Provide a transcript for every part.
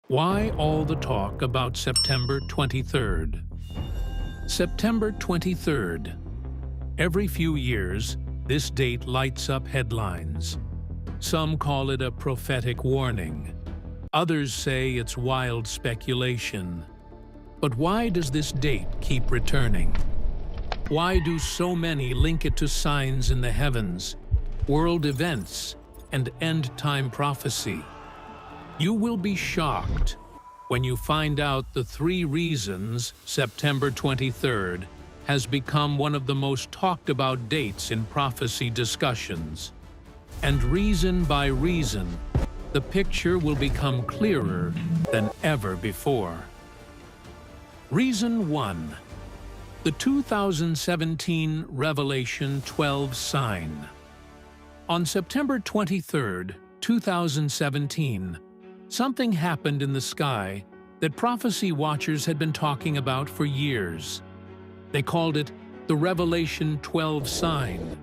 Why all the talk about September 23rd? September 23rd. Every few years, this date lights up headlines. Some call it a prophetic warning. Others say it's wild speculation. But why does this date keep returning? Why do so many link it to signs in the heavens, world events, and end-time prophecy? You will be shocked when you find out the 3 reasons September 23rd has become one of the most talked about dates in prophecy discussions. And reason by reason, the picture will become clearer than ever before. Reason 1. The 2017 Revelation 12 sign. On September 23, 2017, something happened in the sky that prophecy watchers had been talking about for years. They called it the Revelation 12 sign.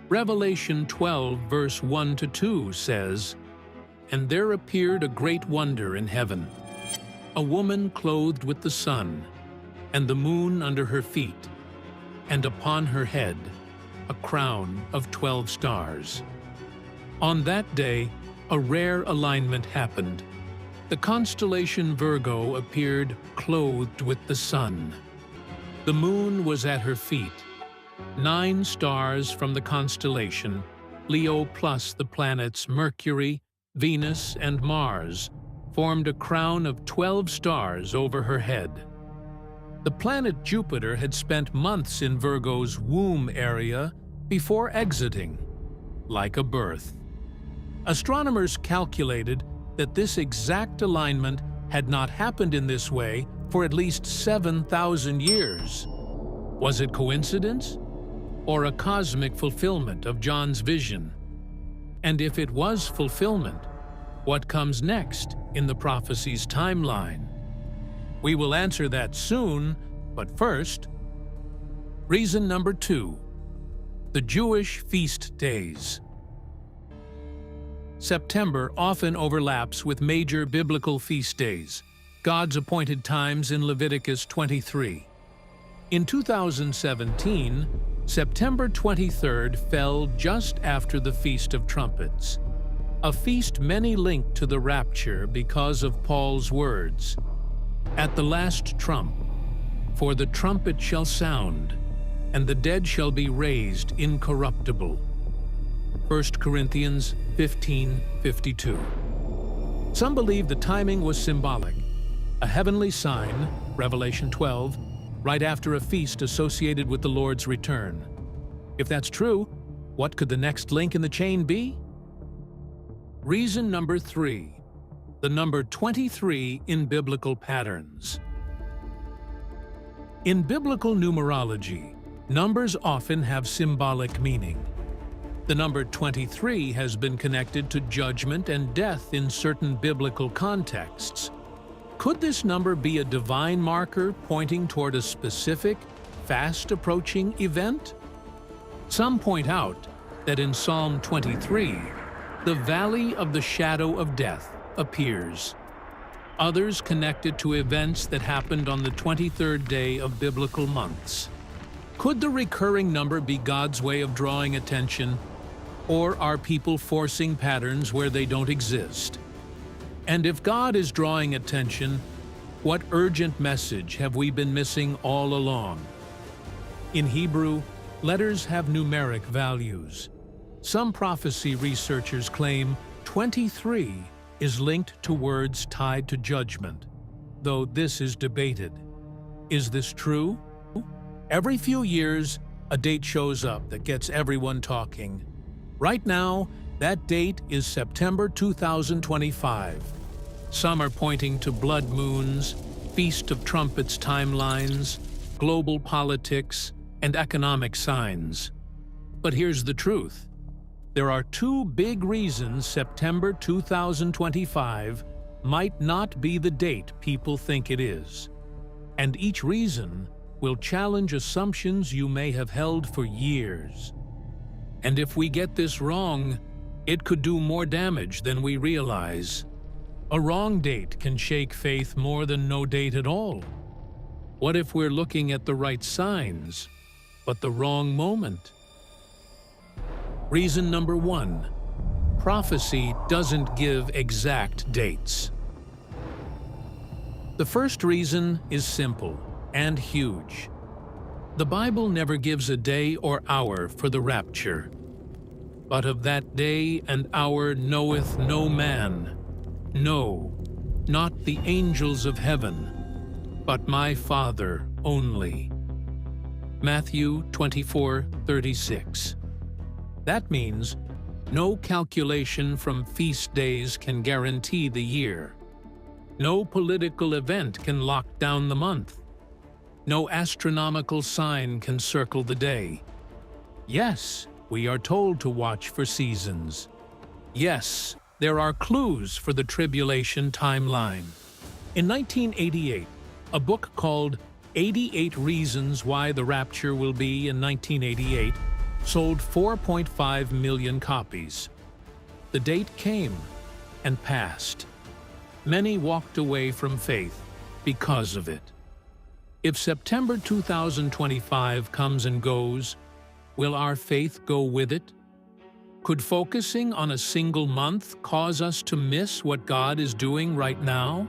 Revelation 12 verse 1-2 says, "And there appeared a great wonder in heaven, a woman clothed with the sun, and the moon under her feet, and upon her head a crown of 12 stars." On that day, a rare alignment happened. The constellation Virgo appeared clothed with the sun. The moon was at her feet. 9 stars from the constellation, Leo plus the planets Mercury, Venus, and Mars, formed a crown of 12 stars over her head. The planet Jupiter had spent months in Virgo's womb area before exiting, like a birth. Astronomers calculated that this exact alignment had not happened in this way for at least 7,000 years. Was it coincidence? Or a cosmic fulfillment of John's vision? And if it was fulfillment, what comes next in the prophecy's timeline? We will answer that soon, but first, reason number 2. The Jewish feast days. September often overlaps with major biblical feast days, God's appointed times in Leviticus 23. In 2017, September 23rd fell just after the Feast of Trumpets, a feast many linked to the Rapture because of Paul's words, "At the last trump, for the trumpet shall sound, and the dead shall be raised incorruptible." 1 Corinthians 15:52. Some believe the timing was symbolic, a heavenly sign, Revelation 12, right after a feast associated with the Lord's return. If that's true, what could the next link in the chain be? Reason number 3. The number 23 in biblical patterns. In biblical numerology, numbers often have symbolic meaning. The number 23 has been connected to judgment and death in certain biblical contexts. Could this number be a divine marker pointing toward a specific, fast-approaching event? Some point out that in Psalm 23, the valley of the shadow of death appears. Others connect it to events that happened on the 23rd day of biblical months. Could the recurring number be God's way of drawing attention, or are people forcing patterns where they don't exist? And if God is drawing attention, what urgent message have we been missing all along? In Hebrew, letters have numeric values. Some prophecy researchers claim 23 is linked to words tied to judgment, though this is debated. Is this true? Every few years, a date shows up that gets everyone talking. Right now, that date is September 2025. Some are pointing to blood moons, Feast of Trumpets timelines, global politics, and economic signs. But here's the truth. There are 2 big reasons September 2025 might not be the date people think it is. And each reason will challenge assumptions you may have held for years. And if we get this wrong, it could do more damage than we realize. A wrong date can shake faith more than no date at all. What if we're looking at the right signs, but the wrong moment? Reason number 1. Prophecy doesn't give exact dates. The first reason is simple and huge. The Bible never gives a day or hour for the rapture. But of that day and hour knoweth no man, no, not the angels of heaven, but my Father only. Matthew 24:36. That means no calculation from feast days can guarantee the year. No political event can lock down the month. No astronomical sign can circle the day. Yes, we are told to watch for seasons. Yes, there are clues for the tribulation timeline. In 1988, a book called 88 Reasons Why the Rapture Will Be in 1988 sold 4.5 million copies. The date came and passed. Many walked away from faith because of it. If September 2025 comes and goes, will our faith go with it? Could focusing on a single month cause us to miss what God is doing right now?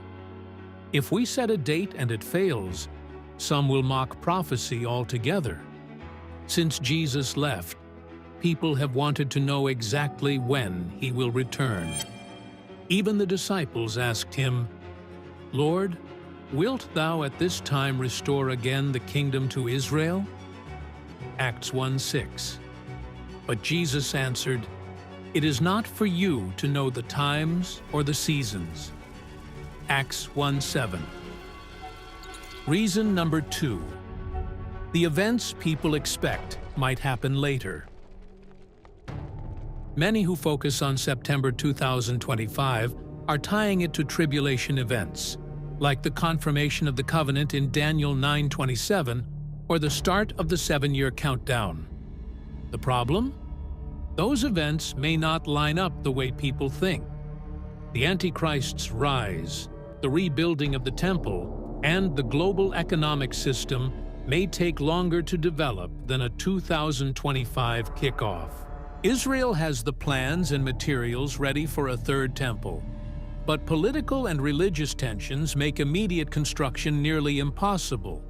If we set a date and it fails, some will mock prophecy altogether. Since Jesus left, people have wanted to know exactly when he will return. Even the disciples asked him, "Lord, wilt thou at this time restore again the kingdom to Israel?" Acts 1:6. But Jesus answered, "It is not for you to know the times or the seasons." Acts 1:7. Reason number 2. The events people expect might happen later. Many who focus on September 2025 are tying it to tribulation events, like the confirmation of the covenant in Daniel 9:27 or the start of the 7-year countdown. The problem? Those events may not line up the way people think. The Antichrist's rise, the rebuilding of the temple, and the global economic system may take longer to develop than a 2025 kickoff. Israel has the plans and materials ready for a third temple, but political and religious tensions make immediate construction nearly impossible,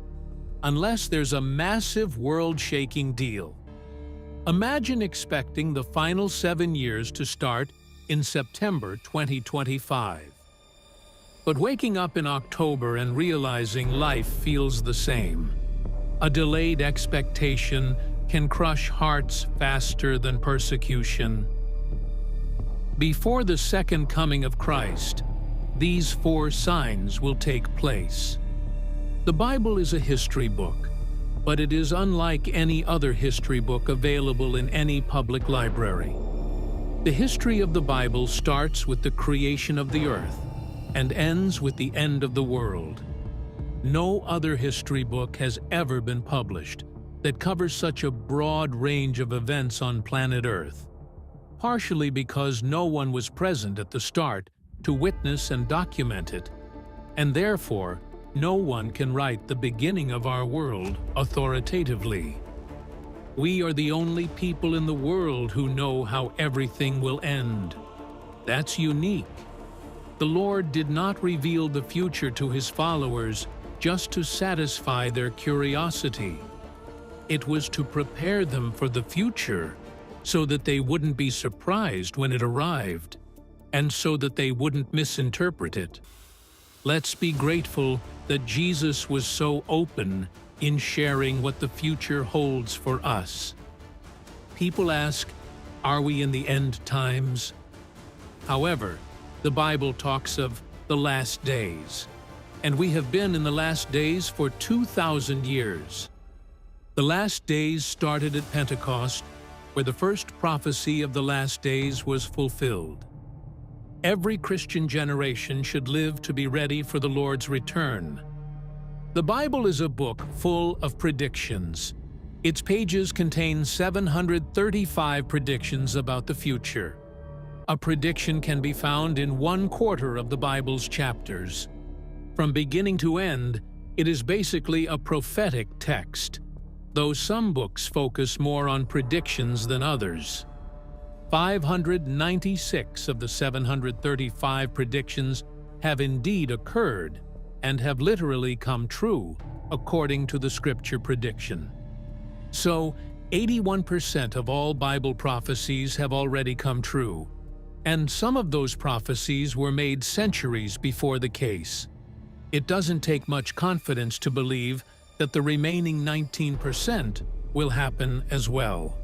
unless there's a massive world-shaking deal. Imagine expecting the final 7 years to start in September 2025. But waking up in October and realizing life feels the same. A delayed expectation can crush hearts faster than persecution. Before the second coming of Christ, these 4 signs will take place. The Bible is a history book, but it is unlike any other history book available in any public library. The history of the Bible starts with the creation of the earth and ends with the end of the world. No other history book has ever been published that covers such a broad range of events on planet Earth, partially because no one was present at the start to witness and document it, and therefore no one can write the beginning of our world authoritatively. We are the only people in the world who know how everything will end. That's unique. The Lord did not reveal the future to his followers just to satisfy their curiosity. It was to prepare them for the future so that they wouldn't be surprised when it arrived, and so that they wouldn't misinterpret it. Let's be grateful that Jesus was so open in sharing what the future holds for us. People ask, are we in the end times? However, the Bible talks of the last days, and we have been in the last days for 2,000 years. The last days started at Pentecost, where the first prophecy of the last days was fulfilled. Every Christian generation should live to be ready for the Lord's return. The Bible is a book full of predictions. Its pages contain 735 predictions about the future. A prediction can be found in 1/4 of the Bible's chapters. From beginning to end, it is basically a prophetic text, though some books focus more on predictions than others. 596 of the 735 predictions have indeed occurred and have literally come true, according to the scripture prediction. So, 81% of all Bible prophecies have already come true, and some of those prophecies were made centuries before the case. It doesn't take much confidence to believe that the remaining 19% will happen as well.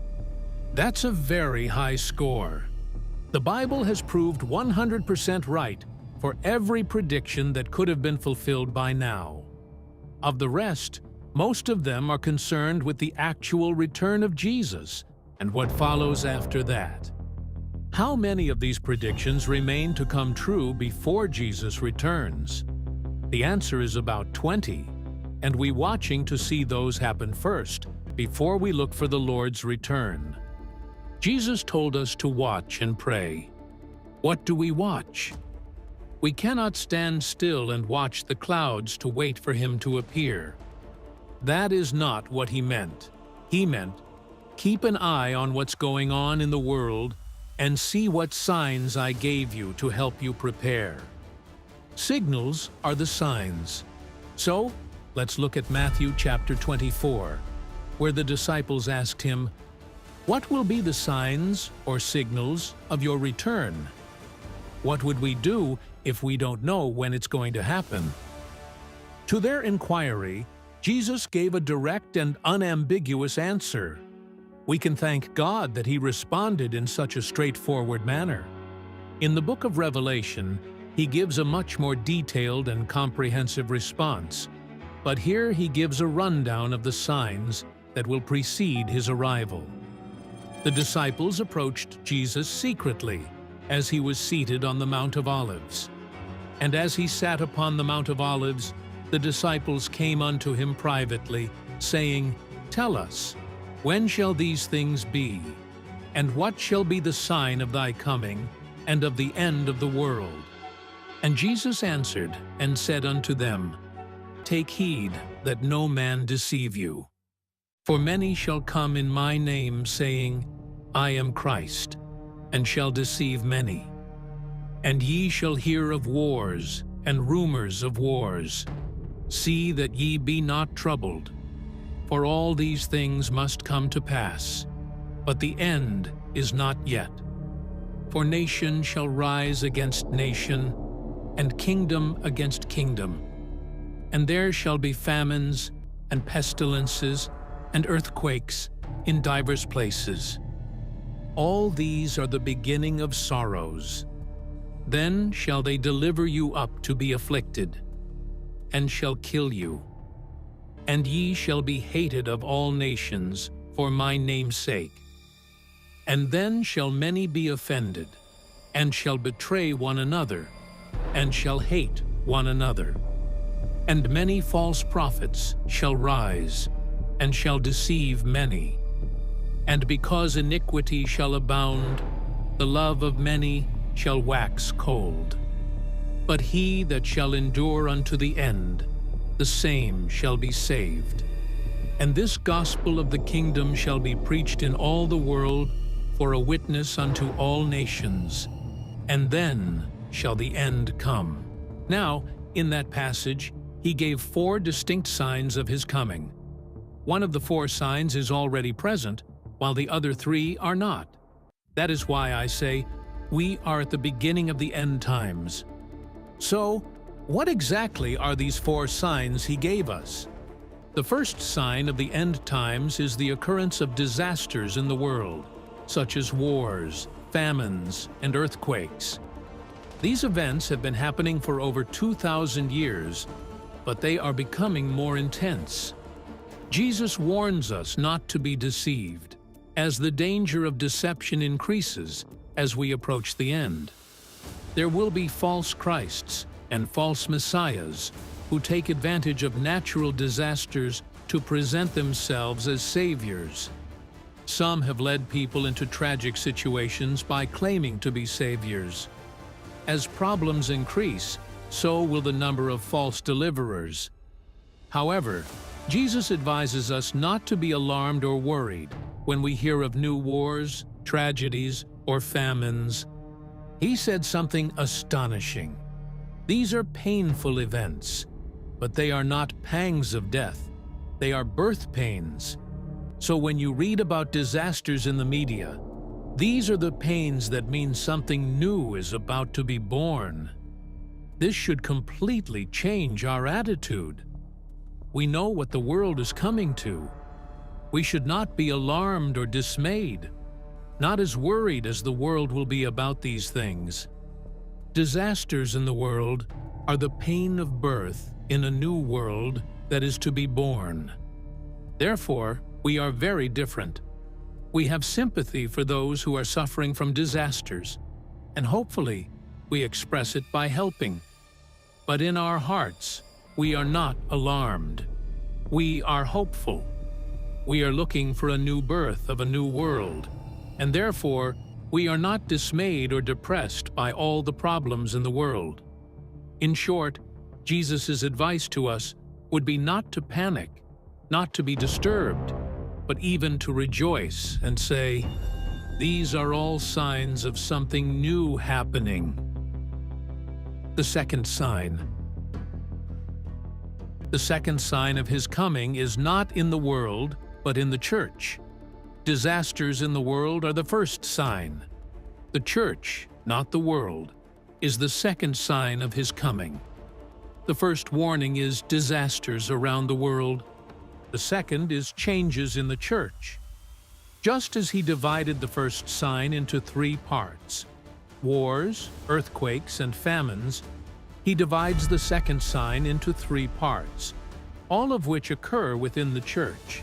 That's a very high score. The Bible has proved 100% right for every prediction that could have been fulfilled by now. Of the rest, most of them are concerned with the actual return of Jesus and what follows after that. How many of these predictions remain to come true before Jesus returns? The answer is about 20, and we're watching to see those happen first before we look for the Lord's return. Jesus told us to watch and pray. What do we watch? We cannot stand still and watch the clouds to wait for him to appear. That is not what he meant. He meant, keep an eye on what's going on in the world and see what signs I gave you to help you prepare. Signals are the signs. So, let's look at Matthew chapter 24, where the disciples asked him, "What will be the signs or signals of your return?" What would we do if we don't know when it's going to happen? To their inquiry, Jesus gave a direct and unambiguous answer. We can thank God that he responded in such a straightforward manner. In the book of Revelation, he gives a much more detailed and comprehensive response, but here he gives a rundown of the signs that will precede his arrival. The disciples approached Jesus secretly as he was seated on the Mount of Olives. And as he sat upon the Mount of Olives, the disciples came unto him privately, saying, "Tell us, when shall these things be? And what shall be the sign of thy coming, and of the end of the world?" And Jesus answered and said unto them, "Take heed that no man deceive you. For many shall come in my name, saying, I am Christ, and shall deceive many. And ye shall hear of wars and rumors of wars. See that ye be not troubled, for all these things must come to pass, but the end is not yet. For nation shall rise against nation, and kingdom against kingdom. And there shall be famines, and pestilences, and earthquakes in divers places. All these are the beginning of sorrows. Then shall they deliver you up to be afflicted, and shall kill you. And ye shall be hated of all nations for my name's sake. And then shall many be offended, and shall betray one another, and shall hate one another. And many false prophets shall rise, and shall deceive many. And because iniquity shall abound, the love of many shall wax cold. But he that shall endure unto the end, the same shall be saved. And this gospel of the kingdom shall be preached in all the world for a witness unto all nations, and then shall the end come. Now, in that passage, he gave 4 distinct signs of his coming. One of the 4 signs is already present, while the other 3 are not. That is why I say, we are at the beginning of the end times. So, what exactly are these 4 signs he gave us? The first sign of the end times is the occurrence of disasters in the world, such as wars, famines, and earthquakes. These events have been happening for over 2,000 years, but they are becoming more intense. Jesus warns us not to be deceived, as the danger of deception increases as we approach the end. There will be false Christs and false messiahs who take advantage of natural disasters to present themselves as saviors. Some have led people into tragic situations by claiming to be saviors. As problems increase, so will the number of false deliverers. However, Jesus advises us not to be alarmed or worried when we hear of new wars, tragedies, or famines. He said something astonishing. These are painful events, but they are not pangs of death. They are birth pains. So when you read about disasters in the media, these are the pains that mean something new is about to be born. This should completely change our attitude. We know what the world is coming to. We should not be alarmed or dismayed, not as worried as the world will be about these things. Disasters in the world are the pain of birth in a new world that is to be born. Therefore, we are very different. We have sympathy for those who are suffering from disasters, and hopefully, we express it by helping. But in our hearts, we are not alarmed. We are hopeful. We are looking for a new birth of a new world, and therefore, we are not dismayed or depressed by all the problems in the world. In short, Jesus' advice to us would be not to panic, not to be disturbed, but even to rejoice and say, "These are all signs of something new happening." The second sign. The second sign of his coming is not in the world, but in the church. Disasters in the world are the first sign. The church, not the world, is the second sign of his coming. The first warning is disasters around the world. The second is changes in the church. Just as he divided the first sign into three parts, wars, earthquakes, and famines, he divides the second sign into three parts, all of which occur within the church.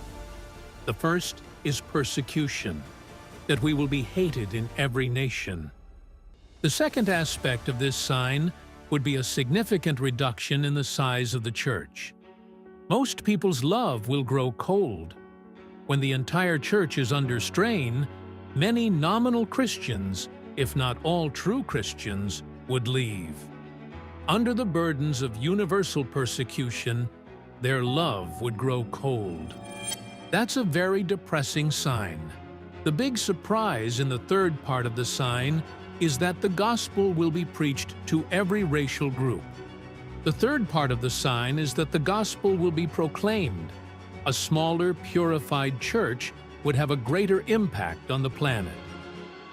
The first is persecution, that we will be hated in every nation. The second aspect of this sign would be a significant reduction in the size of the church. Most people's love will grow cold. When the entire church is under strain, many nominal Christians, if not all true Christians, would leave. Under the burdens of universal persecution, their love would grow cold. That's a very depressing sign. The big surprise in the third part of the sign is that the gospel will be preached to every racial group. The third part of the sign is that the gospel will be proclaimed. A smaller, purified church would have a greater impact on the planet.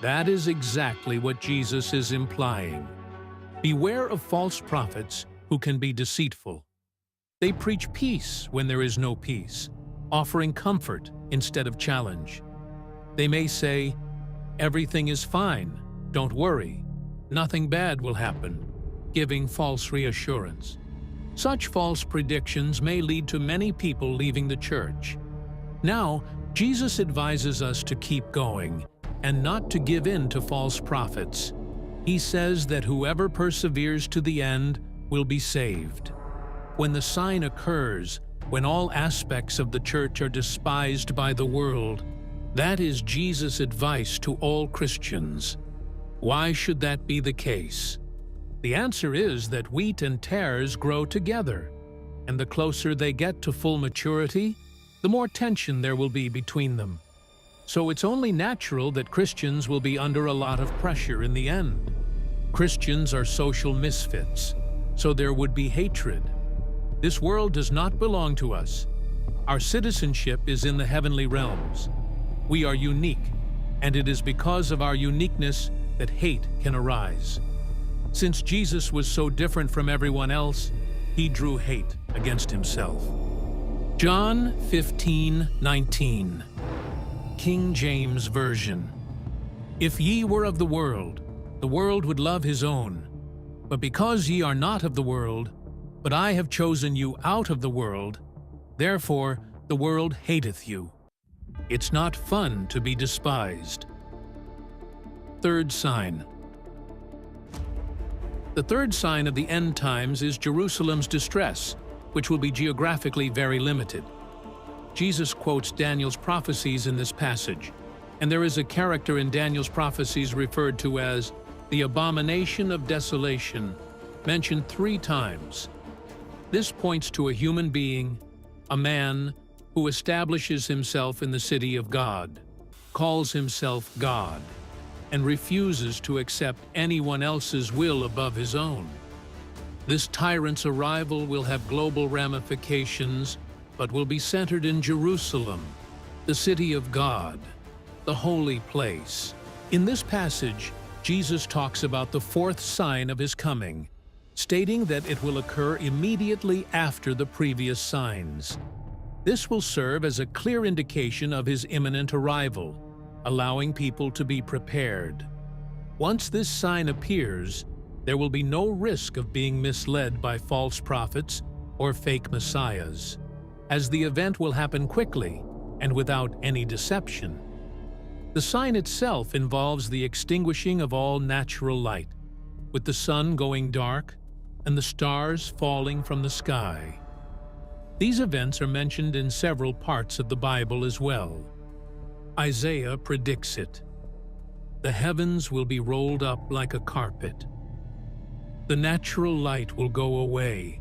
That is exactly what Jesus is implying. Beware of false prophets who can be deceitful. They preach peace when there is no peace, offering comfort instead of challenge. They may say, "Everything is fine, don't worry, nothing bad will happen," giving false reassurance. Such false predictions may lead to many people leaving the church. Now, Jesus advises us to keep going and not to give in to false prophets. He says that whoever perseveres to the end will be saved. When the sign occurs, when all aspects of the church are despised by the world, that is Jesus' advice to all Christians. Why should that be the case? The answer is that wheat and tares grow together, and the closer they get to full maturity, the more tension there will be between them. So it's only natural that Christians will be under a lot of pressure in the end. Christians are social misfits, so there would be hatred. This world does not belong to us. Our citizenship is in the heavenly realms. We are unique, and it is because of our uniqueness that hate can arise. Since Jesus was so different from everyone else, he drew hate against himself. John 15:19, King James Version. If ye were of the world would love his own. But because ye are not of the world, but I have chosen you out of the world, therefore the world hateth you. It's not fun to be despised. Third sign. The third sign of the end times is Jerusalem's distress, which will be geographically very limited. Jesus quotes Daniel's prophecies in this passage, and there is a character in Daniel's prophecies referred to as the abomination of desolation, mentioned 3 times. This points to a human being, a man who establishes himself in the city of God, calls himself God, and refuses to accept anyone else's will above his own. This tyrant's arrival will have global ramifications, but will be centered in Jerusalem, the city of God, the holy place. In this passage, Jesus talks about the 4th sign of his coming, stating that it will occur immediately after the previous signs. This will serve as a clear indication of his imminent arrival, allowing people to be prepared. Once this sign appears, there will be no risk of being misled by false prophets or fake messiahs, as the event will happen quickly and without any deception. The sign itself involves the extinguishing of all natural light, with the sun going dark and the stars falling from the sky. These events are mentioned in several parts of the Bible as well. Isaiah predicts it. The heavens will be rolled up like a carpet. The natural light will go away,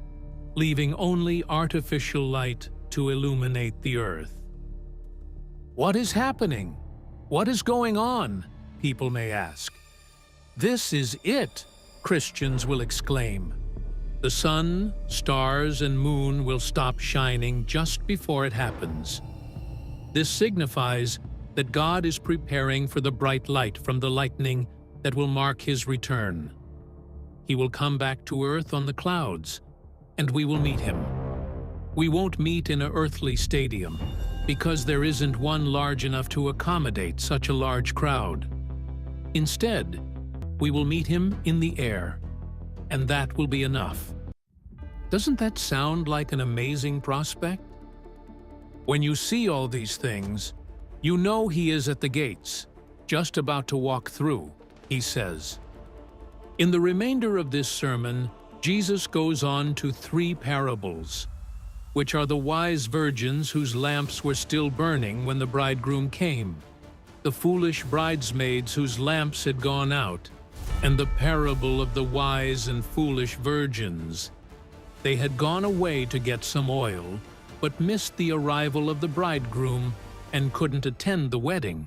leaving only artificial light to illuminate the earth. What is happening? What is going on? People may ask. This is it, Christians will exclaim. The sun, stars, and moon will stop shining just before it happens. This signifies that God is preparing for the bright light from the lightning that will mark his return. He will come back to earth on the clouds, and we will meet him. We won't meet in an earthly stadium, because there isn't one large enough to accommodate such a large crowd. Instead, we will meet him in the air, and that will be enough. Doesn't that sound like an amazing prospect? When you see all these things, you know he is at the gates, just about to walk through, he says. In the remainder of this sermon, Jesus goes on to 3 parables, which are the wise virgins whose lamps were still burning when the bridegroom came, the foolish bridesmaids whose lamps had gone out, and the parable of the wise and foolish virgins. They had gone away to get some oil, but missed the arrival of the bridegroom and couldn't attend the wedding.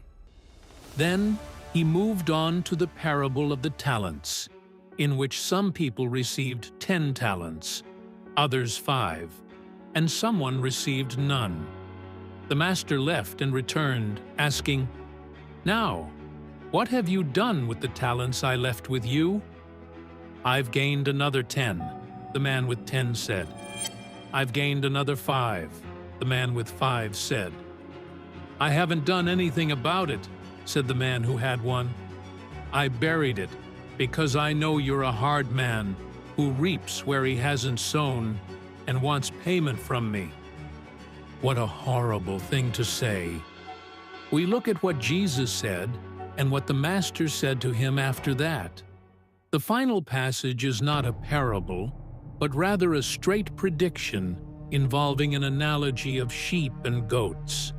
Then he moved on to the parable of the talents, in which some people received 10 talents, others 5, and someone received none. The master left and returned, asking, "Now, what have you done with the talents I left with you?" "I've gained another 10, the man with 10 said. "I've gained another 5, the man with 5 said. "I haven't done anything about it," said the man who had 1. "I buried it, because I know you're a hard man, who reaps where he hasn't sown, and wants payment from me." What a horrible thing to say. We look at what Jesus said, and what the Master said to him after that. The final passage is not a parable, but rather a straight prediction involving an analogy of sheep and goats.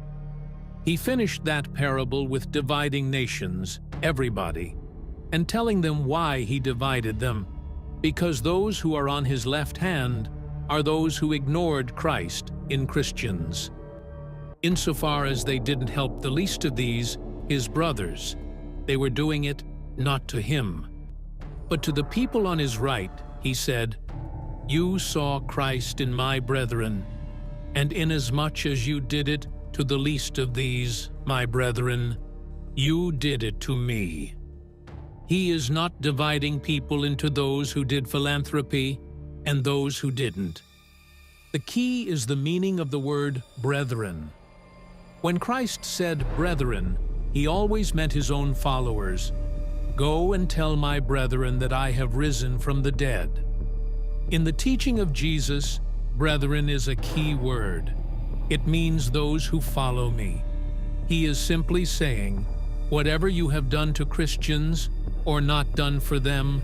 He finished that parable with dividing nations, everybody, and telling them why he divided them, because those who are on his left hand are those who ignored Christ in Christians. Insofar as they didn't help the least of these, his brothers, they were doing it not to him. But to the people on his right, he said, "You saw Christ in my brethren, and inasmuch as you did it to the least of these, my brethren, you did it to me." He is not dividing people into those who did philanthropy and those who didn't. The key is the meaning of the word brethren. When Christ said brethren, he always meant his own followers. "Go and tell my brethren that I have risen from the dead." In the teaching of Jesus, brethren is a key word. It means those who follow me. He is simply saying, whatever you have done to Christians, or not done for them,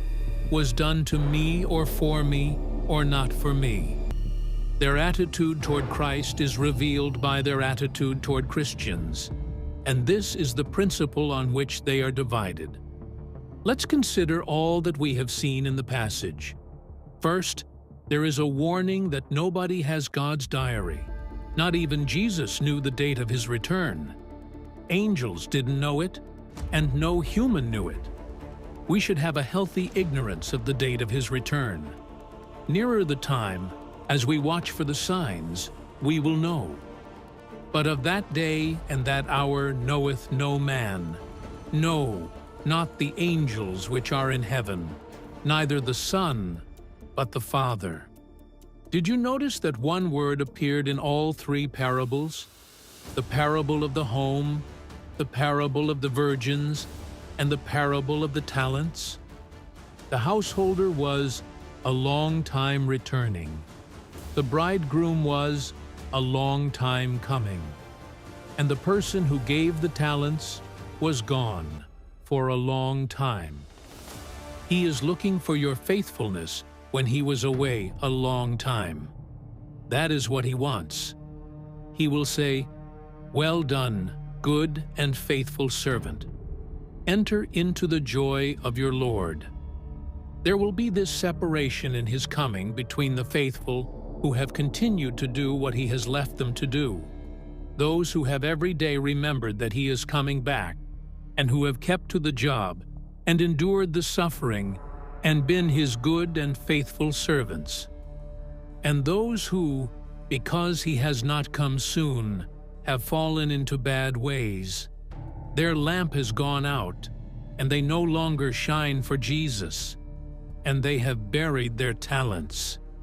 was done to me or for me, or not for me. Their attitude toward Christ is revealed by their attitude toward Christians, and this is the principle on which they are divided. Let's consider all that we have seen in the passage. First, there is a warning that nobody has God's diary. Not even Jesus knew the date of his return. Angels didn't know it, and no human knew it. We should have a healthy ignorance of the date of his return. Nearer the time, as we watch for the signs, we will know. But of that day and that hour knoweth no man, no, not the angels which are in heaven, neither the Son, but the Father. Did you notice that one word appeared in all three parables? The parable of the home, the parable of the virgins, and the parable of the talents? The householder was a long time returning. The bridegroom was a long time coming. And the person who gave the talents was gone for a long time. He is looking for your faithfulness when he was away a long time. That is what he wants. He will say, "Well done, good and faithful servant. Enter into the joy of your Lord." There will be this separation in his coming between the faithful who have continued to do what he has left them to do, those who have every day remembered that he is coming back, and who have kept to the job and endured the suffering and been his good and faithful servants, and those who, because he has not come soon, have fallen into bad ways. Their lamp has gone out, and they no longer shine for Jesus, and they have buried their talents.